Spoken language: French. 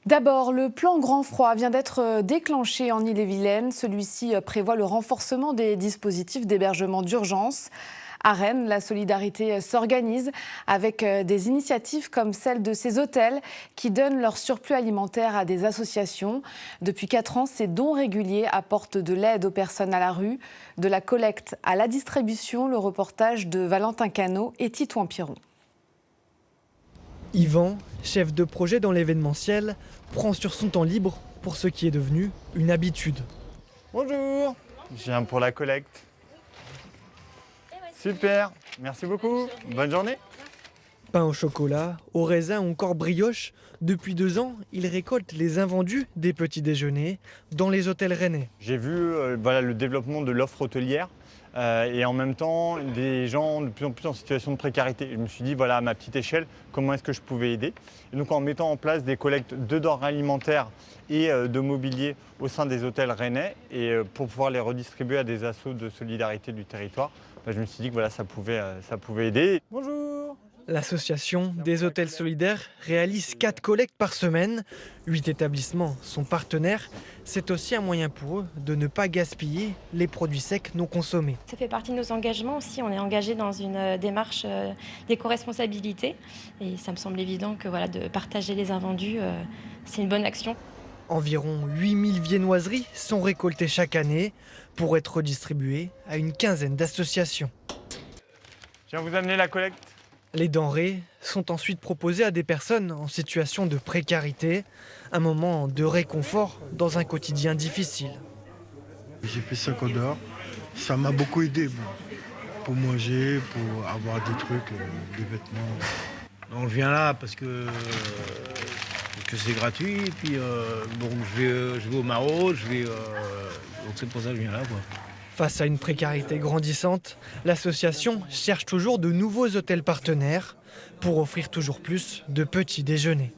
D'abord, le plan grand froid vient d'être déclenché en Ille-et-Vilaine. Celui-ci prévoit le renforcement des dispositifs d'hébergement d'urgence. À Rennes, la solidarité s'organise avec des initiatives comme celle de ces hôtels qui donnent leur surplus alimentaire à des associations. Depuis 4 ans, ces dons réguliers apportent de l'aide aux personnes à la rue, de la collecte à la distribution. Le reportage de Valentin Cano et Titouan Piron. Yvan, chef de projet dans l'événementiel, prend sur son temps libre pour ce qui est devenu une habitude. Bonjour, je viens pour la collecte. Super, merci beaucoup, bonne journée. Pain au chocolat, au raisin ou encore brioche, depuis 2 ans, il récolte les invendus des petits déjeuners dans les hôtels rennais. J'ai vu le développement de l'offre hôtelière et en même temps des gens de plus en plus en situation de précarité. Je me suis dit, voilà, à ma petite échelle, comment est-ce que je pouvais aider? Et donc en mettant en place des collectes de denrées alimentaires et de mobilier au sein des hôtels rennais et pour pouvoir les redistribuer à des assos de solidarité du territoire, je me suis dit que voilà, ça pouvait aider. Bonjour. L'association des hôtels solidaires réalise 4 collectes par semaine. 8 établissements sont partenaires. C'est aussi un moyen pour eux de ne pas gaspiller les produits secs non consommés. Ça fait partie de nos engagements aussi. On est engagé dans une démarche d'éco-responsabilité. Et ça me semble évident que de partager les invendus, c'est une bonne action. Environ 8000 viennoiseries sont récoltées chaque année pour être redistribuées à une quinzaine d'associations. Je viens vous amener la collecte. Les denrées sont ensuite proposées à des personnes en situation de précarité, un moment de réconfort dans un quotidien difficile. J'ai fait ça qu'en dehors, ça m'a beaucoup aidé pour manger, pour avoir des trucs, des vêtements. On vient là parce que c'est gratuit, et puis je vais au Maro, donc c'est pour ça que je viens là, quoi. Face à une précarité grandissante, l'association cherche toujours de nouveaux hôtels partenaires pour offrir toujours plus de petits déjeuners.